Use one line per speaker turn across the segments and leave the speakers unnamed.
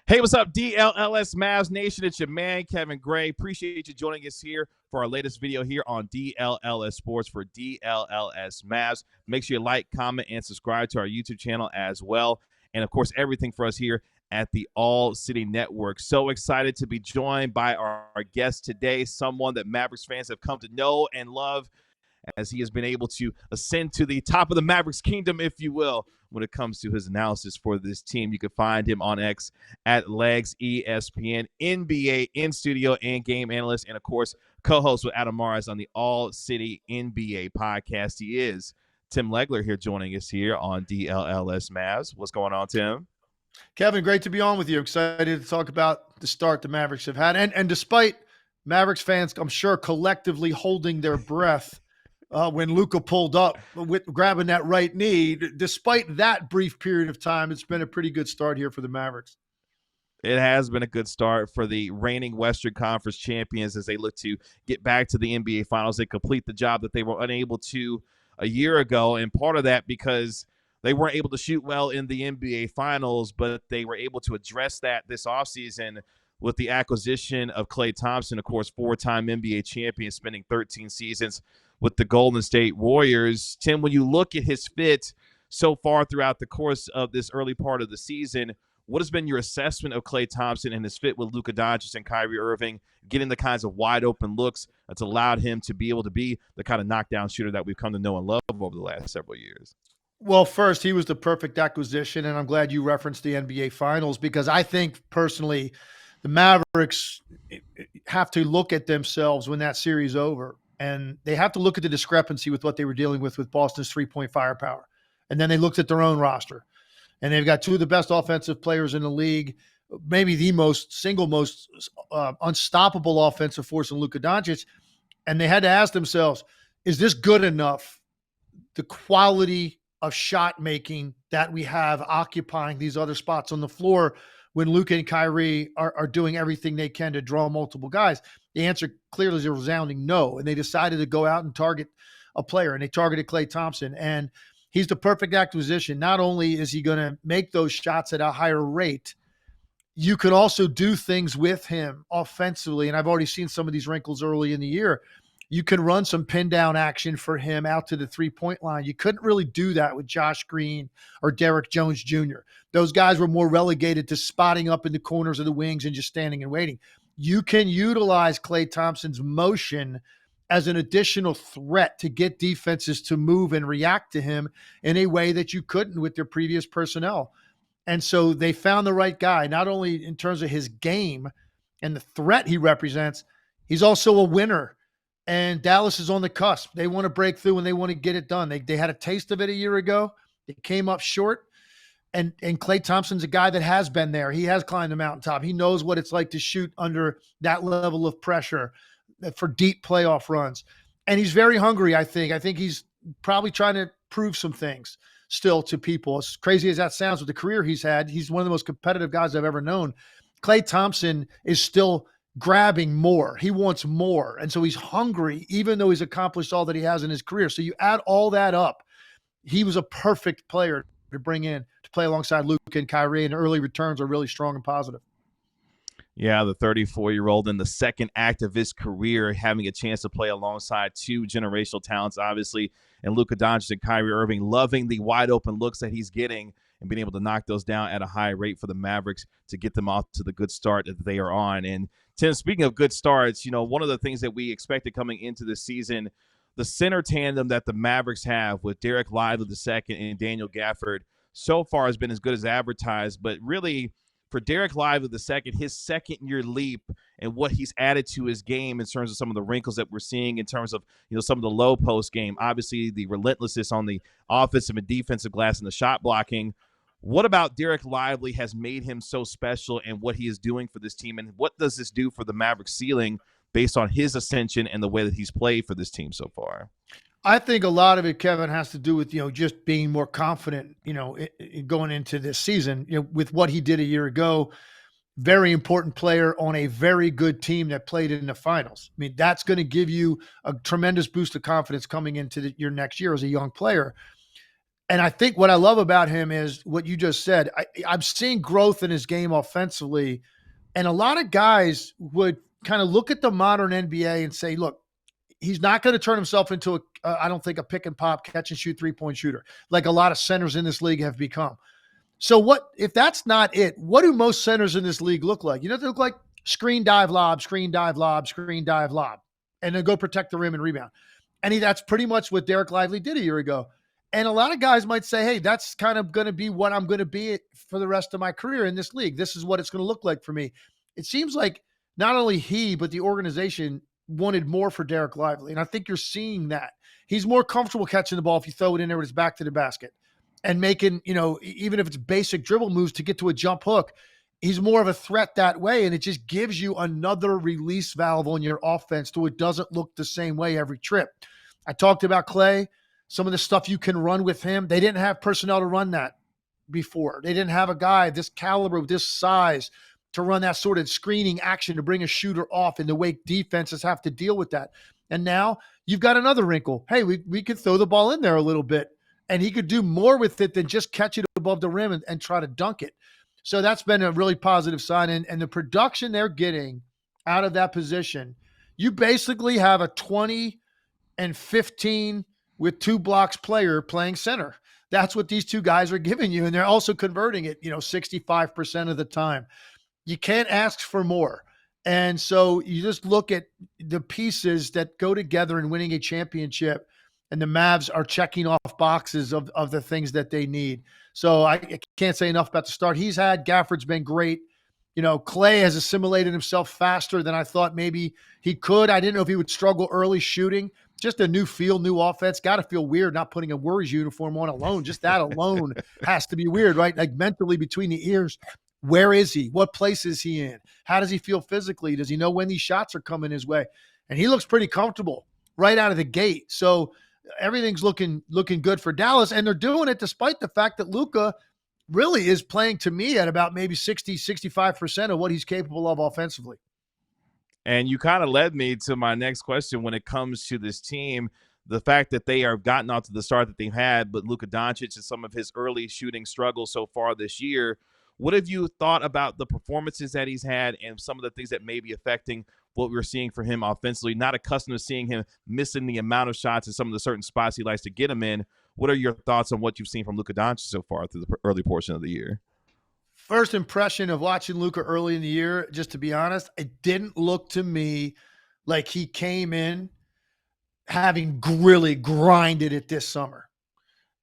Hey, what's up, DLLS Mavs Nation? It's your man, Kevin Gray. Appreciate you joining us here for our latest video here on DLLS Sports for DLLS Mavs. Make sure you like, comment, and subscribe to our YouTube channel as well. And, of course, everything for us here at the All City Network. So excited to be joined by our guest today, someone that Mavericks fans have come to know and love, as he has been able to ascend to the top of the Mavericks kingdom, if you will, when it comes to his analysis for this team. You can find him on X at Legs ESPN, NBA in studio and game analyst, and of course, co-host with Adam Morris on the All City NBA podcast. He is Tim Legler here joining us here on DLLS Mavs. What's going on, Tim?
Kevin, great to be on with you. Excited to talk about the start the Mavericks have had. And despite Mavericks fans, I'm sure, collectively holding their breath when Luka pulled up with grabbing that right knee, despite that brief period of time, it's been a pretty good start here for the Mavericks.
It has been a good start for the reigning Western Conference champions as they look to get back to the NBA Finals. They complete the job that they were unable to a year ago, and part of that because they weren't able to shoot well in the NBA Finals, but they were able to address that this offseason with the acquisition of Klay Thompson, of course, four-time NBA champion, spending 13 seasons with the Golden State Warriors. Tim, when you look at his fit so far throughout the course of this early part of the season, what has been your assessment of Klay Thompson and his fit with Luka Doncic and Kyrie Irving, getting the kinds of wide-open looks that's allowed him to be able to be the kind of knockdown shooter that we've come to know and love over the last several years?
Well, first, he was the perfect acquisition, and I'm glad you referenced the NBA Finals because I think, personally, the Mavericks have to look at themselves when that series is over. And they have to look at the discrepancy with what they were dealing with Boston's three-point firepower. And then they looked at their own roster. And they've got two of the best offensive players in the league, maybe the most unstoppable offensive force in Luka Doncic. And they had to ask themselves, is this good enough? The quality of shot making that we have occupying these other spots on the floor when Luka and Kyrie are doing everything they can to draw multiple guys? The answer clearly is a resounding no. And they decided to go out and target a player, and they targeted Klay Thompson. And he's the perfect acquisition. Not only is he going to make those shots at a higher rate, you could also do things with him offensively. And I've already seen some of these wrinkles early in the year. You can run some pin down action for him out to the 3-point line. You couldn't really do that with Josh Green or Derrick Jones Jr. Those guys were more relegated to spotting up in the corners of the wings and just standing and waiting. You can utilize Klay Thompson's motion as an additional threat to get defenses to move and react to him in a way that you couldn't with their previous personnel. And so they found the right guy, not only in terms of his game and the threat he represents, he's also a winner. And Dallas is on the cusp. They want to break through and they want to get it done. They had a taste of it a year ago. They came up short. And Klay Thompson's a guy that has been there. He has climbed the mountaintop. He knows what it's like to shoot under that level of pressure for deep playoff runs. And he's very hungry, I think. I think he's probably trying to prove some things still to people. As crazy as that sounds with the career he's had, he's one of the most competitive guys I've ever known. Klay Thompson is still grabbing more. He wants more. And so he's hungry, even though he's accomplished all that he has in his career. So you add all that up, he was a perfect player to bring in to play alongside Luka and Kyrie, and early returns are really strong and positive.
Yeah, the 34-year-old in the second act of his career, having a chance to play alongside two generational talents, obviously, and Luka Doncic and Kyrie Irving, loving the wide-open looks that he's getting and being able to knock those down at a high rate for the Mavericks to get them off to the good start that they are on. And, Tim, speaking of good starts, one of the things that we expected coming into this season, the center tandem that the Mavericks have with Dereck Lively II and Daniel Gafford so far has been as good as advertised. But really, for Dereck Lively II, his second-year leap and what he's added to his game in terms of some of the wrinkles that we're seeing in terms of some of the low post game, obviously the relentlessness on the offensive and defensive glass and the shot blocking. What about Dereck Lively has made him so special and what he is doing for this team? And what does this do for the Mavericks ceiling based on his ascension and the way that he's played for this team so far?
I think a lot of it, Kevin, has to do with, just being more confident, going into this season, with what he did a year ago. Very important player on a very good team that played in the finals. I mean, that's going to give you a tremendous boost of confidence coming into your next year as a young player. And I think what I love about him is what you just said. I'm seeing growth in his game offensively. And a lot of guys would kind of look at the modern NBA and say, look, he's not going to turn himself into I don't think, a pick and pop, catch and shoot 3-point shooter like a lot of centers in this league have become. So what if that's not it? What do most centers in this league look like? You know, they look like screen, dive, lob, screen, dive, lob, screen, dive, lob, and then go protect the rim and rebound. And that's pretty much what Dereck Lively did a year ago. And a lot of guys might say, hey, that's kind of going to be what I'm going to be for the rest of my career in this league. This is what it's going to look like for me. It seems like not only he, but the organization wanted more for Dereck Lively. And I think you're seeing that. He's more comfortable catching the ball if you throw it in there with his back to the basket and making, even if it's basic dribble moves to get to a jump hook. He's more of a threat that way. And it just gives you another release valve on your offense so it doesn't look the same way every trip. I talked about Klay. Some of the stuff you can run with him, they didn't have personnel to run that before. They didn't have a guy this caliber, this size, to run that sort of screening action to bring a shooter off and the way defenses have to deal with that. And now you've got another wrinkle. Hey, we could throw the ball in there a little bit, and he could do more with it than just catch it above the rim and try to dunk it. So that's been a really positive sign. And the production they're getting out of that position, you basically have a 20 and 15 with 2 blocks player playing center. That's what these two guys are giving you. And they're also converting it, 65% of the time. You can't ask for more. And so you just look at the pieces that go together in winning a championship, and the Mavs are checking off boxes of the things that they need. So I can't say enough about the start he's had. Gafford's been great. Klay has assimilated himself faster than I thought maybe he could. I didn't know if he would struggle early shooting. Just a new feel, new offense. Got to feel weird not putting a Warriors uniform on alone. Just that alone has to be weird, right? Like mentally between the ears. Where is he? What place is he in? How does he feel physically? Does he know when these shots are coming his way? And he looks pretty comfortable right out of the gate. So everything's looking good for Dallas. And they're doing it despite the fact that Luka really is playing, to me, at about maybe 60, 65% of what he's capable of offensively.
And you kind of led me to my next question when it comes to this team, the fact that they are gotten out to the start that they've had, but Luka Doncic and some of his early shooting struggles so far this year. What have you thought about the performances that he's had and some of the things that may be affecting what we're seeing for him offensively? Not accustomed to seeing him missing the amount of shots in some of the certain spots he likes to get them in. What are your thoughts on what you've seen from Luka Doncic so far through the early portion of the year?
First impression of watching Luka early in the year, just to be honest, it didn't look to me like he came in having really grinded it this summer.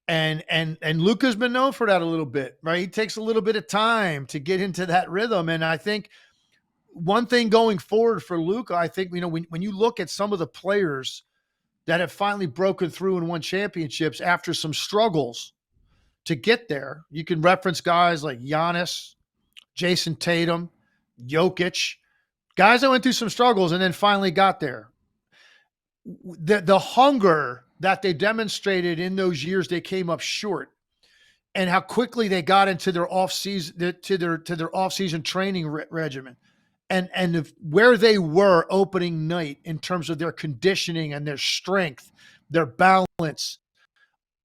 And Luka's been known for that a little bit, right? He takes a little bit of time to get into that rhythm. And I think one thing going forward for Luka, I think, when you look at some of the players that have finally broken through and won championships after some struggles to get there, you can reference guys like Giannis, Jason Tatum, Jokic, guys that went through some struggles and then finally got there. The hunger that they demonstrated in those years they came up short, and how quickly they got into their off-season to their off-season training regimen, and where they were opening night in terms of their conditioning and their strength, their balance,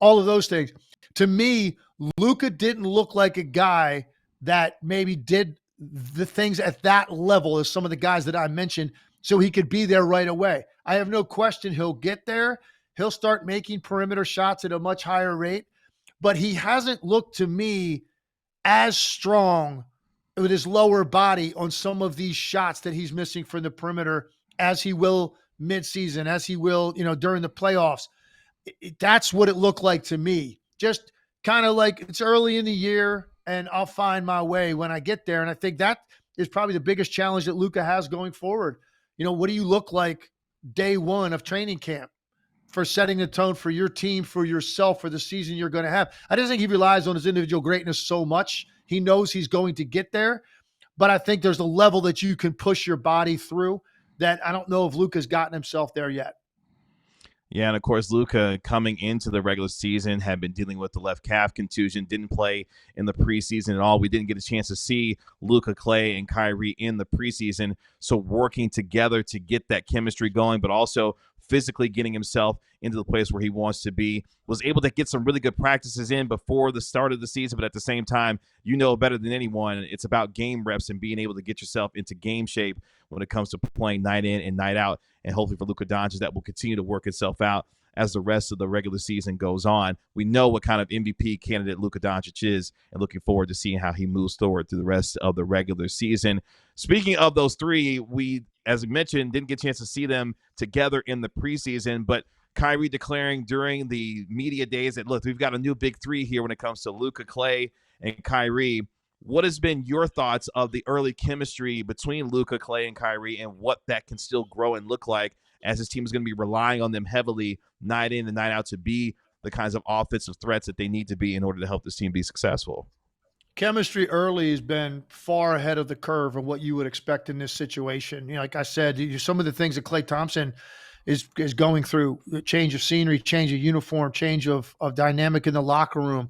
all of those things. To me, Luka didn't look like a guy that maybe did the things at that level as some of the guys that I mentioned, so he could be there right away. I have no question he'll get there. He'll start making perimeter shots at a much higher rate, but he hasn't looked to me as strong with his lower body on some of these shots that he's missing from the perimeter as he will midseason, as he will, during the playoffs. That's what it looked like to me. Just kind of like it's early in the year and I'll find my way when I get there. And I think that is probably the biggest challenge that Luka has going forward. What do you look like day one of training camp for setting the tone for your team, for yourself, for the season you're going to have? I just think he relies on his individual greatness so much. He knows he's going to get there, but I think there's a level that you can push your body through that I don't know if Luka's gotten himself there yet.
Yeah, and of course, Luka coming into the regular season had been dealing with the left calf contusion, didn't play in the preseason at all. We didn't get a chance to see Luka Klay and Kyrie in the preseason. So working together to get that chemistry going, but also physically getting himself into the place where he wants to be. Was able to get some really good practices in before the start of the season, but at the same time, you know better than anyone, it's about game reps and being able to get yourself into game shape when it comes to playing night in and night out. And hopefully for Luka Doncic, that will continue to work itself out as the rest of the regular season goes on. We know what kind of MVP candidate Luka Doncic is, and looking forward to seeing how he moves forward through the rest of the regular season. Speaking of those three, we, as I mentioned, didn't get a chance to see them together in the preseason, but Kyrie declaring during the media days that, look, we've got a new big three here when it comes to Luka, Klay, and Kyrie. What has been your thoughts of the early chemistry between Luka, Klay, and Kyrie, and what that can still grow and look like as this team is going to be relying on them heavily night in and night out to be the kinds of offensive threats that they need to be in order to help this team be successful?
Chemistry early has been far ahead of the curve of what you would expect in this situation. You know, like I said, some of the things that Klay Thompson is going through, change of scenery, change of uniform, change of dynamic in the locker room,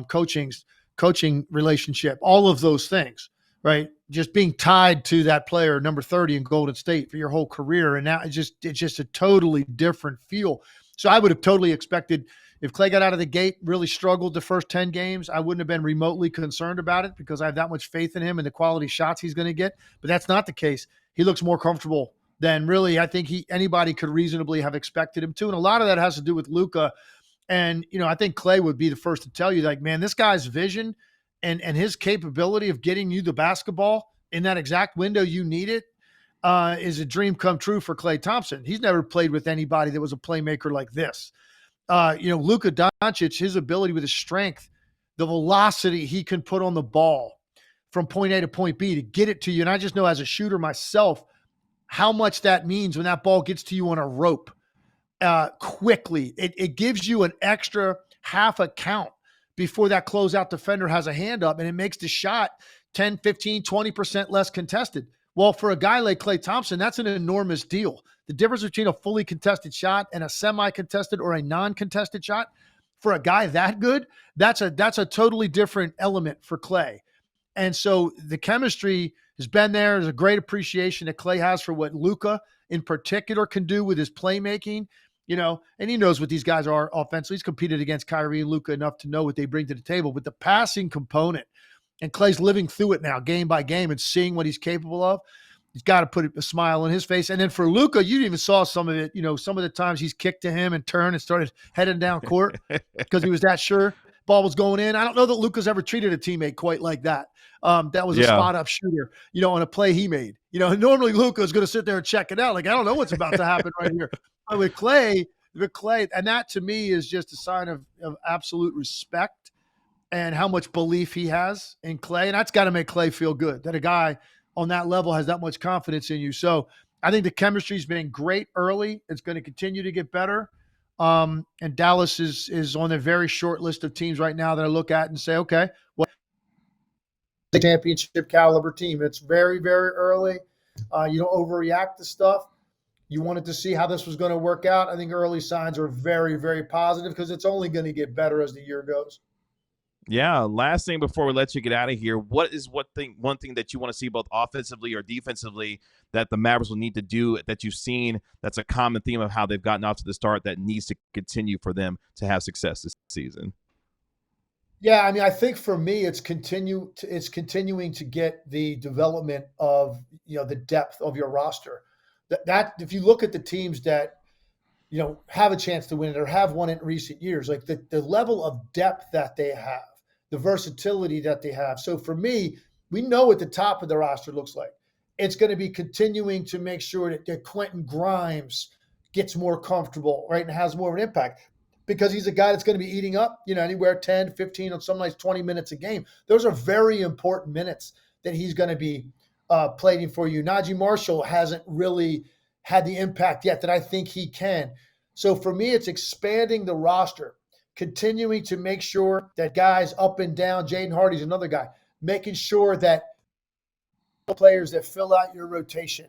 coaching relationship, all of those things, right? Just being tied to that player, number 30 in Golden State for your whole career. And now it's just a totally different feel. So I would have totally expected, if Klay got out of the gate, really struggled the first 10 games, I wouldn't have been remotely concerned about it because I have that much faith in him and the quality shots he's going to get. But that's not the case. He looks more comfortable than really I think anybody could reasonably have expected him to. And a lot of that has to do with Luka. And, you know, I think Klay would be the first to tell you, like, man, this guy's vision and his capability of getting you the basketball in that exact window you need it is a dream come true for Klay Thompson. He's never played with anybody that was a playmaker like this. Luka Doncic, his ability with his strength, the velocity he can put on the ball from point A to point B to get it to you. And I just know as a shooter myself, how much that means when that ball gets to you on a rope quickly. It gives you an extra half a count before that closeout defender has a hand up, and it makes the shot 10, 15, 20% less contested. Well, for a guy like Klay Thompson, that's an enormous deal. The difference between a fully contested shot and a semi-contested or a non-contested shot, for a guy that good, that's a totally different element for Klay. And so the chemistry has been there. There's a great appreciation that Klay has for what Luka in particular can do with his playmaking, you know, and he knows what these guys are offensively. He's competed against Kyrie and Luka enough to know what they bring to the table. But the passing component, and Klay's living through it now game by game and seeing what he's capable of, he's got to put a smile on his face. And then for Luka, you even saw some of it, you know, some of the times he's kicked to him and turned and started heading down court because he was that sure ball was going in. I don't know that Luka's ever treated a teammate quite like that. That was a spot up shooter, you know, on a play he made. You know, normally Luka is going to sit there and check it out. Like, I don't know what's about to happen right here. But with Klay, and that to me is just a sign of absolute respect and how much belief he has in Klay. And that's got to make Klay feel good that a guy on that level has that much confidence in you. So I think the chemistry's been great early. It's going to continue to get better. And Dallas is on a very short list of teams right now that I look at and say, okay, well, championship caliber team. It's very, very early. You don't overreact to stuff. You wanted to see how this was going to work out. I think early signs are very, very positive because it's only going to get better as the year goes.
Yeah. Last thing before we let you get out of here, what is one thing that you want to see both offensively or defensively that the Mavericks will need to do that you've seen that's a common theme of how they've gotten off to the start that needs to continue for them to have success this season?
Yeah, I mean, I think for me, it's continuing to get the development of, you know, the depth of your roster. That if you look at the teams that, you know, have a chance to win it or have won it in recent years, like the level of depth that they have, the versatility that they have. So for me, we know what the top of the roster looks like. It's going to be continuing to make sure that Quentin Grimes gets more comfortable, right, and has more of an impact. Because he's a guy that's going to be eating up, you know, anywhere 10, 15, or some nights 20 minutes a game. Those are very important minutes that he's going to be playing for you. Najee Marshall hasn't really had the impact yet that I think he can. So for me, it's expanding the roster, continuing to make sure that guys up and down, Jaden Hardy's another guy, making sure that players that fill out your rotation,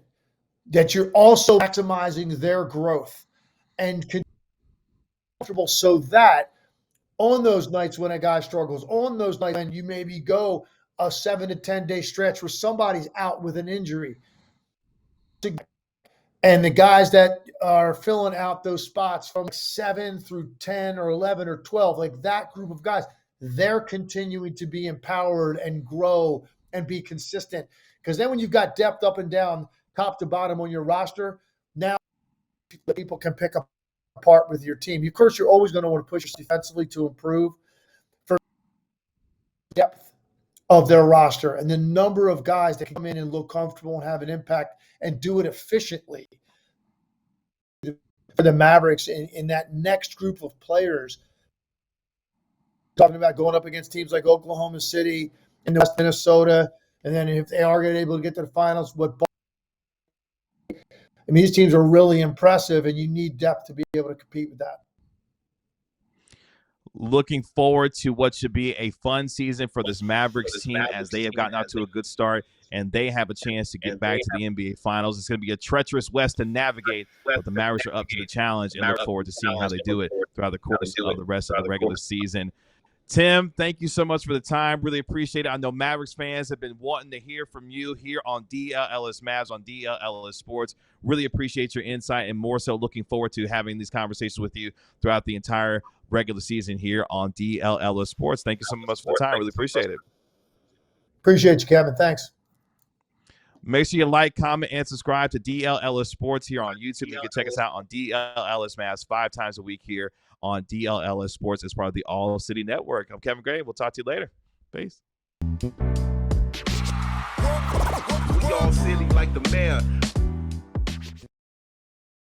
that you're also maximizing their growth and comfortable so that on those nights when a guy struggles, on those nights when you maybe go a 7 to 10 day stretch where somebody's out with an injury, And the guys that are filling out those spots from 7 through 10 or 11 or 12, like that group of guys, they're continuing to be empowered and grow and be consistent. Because then when you've got depth up and down, top to bottom on your roster, now people can pick apart with your team. Of course, you're always going to want to push defensively to improve for depth of their roster and the number of guys that can come in and look comfortable and have an impact and do it efficiently. For the Mavericks in that next group of players, talking about going up against teams like Oklahoma City and West Minnesota, and then if they are able to get to the finals, these teams are really impressive, and you need depth to be able to compete with that.
Looking forward to what should be a fun season for this Mavericks team as they have gotten out to a good start and they have a chance to get back to the NBA Finals. It's going to be a treacherous West to navigate, but the Mavericks are up to the challenge and look forward to seeing how they do it throughout the course of the rest of the regular season. Tim, thank you so much for the time. Really appreciate it. I know Mavericks fans have been wanting to hear from you here on DLLS Mavs, on DLLS Sports. Really appreciate your insight and more so looking forward to having these conversations with you throughout the entire regular season here on DLLS Sports. Thank you so much for the time. Really appreciate it.
Appreciate you, Kevin. Thanks.
Make sure you like, comment, and subscribe to DLLS Sports here on YouTube. You can check us out on DLLS Mavs 5 times a week here on DLLS Sports as part of the All City Network. I'm Kevin Gray. We'll talk to you later. Peace.
We all city like the mayor.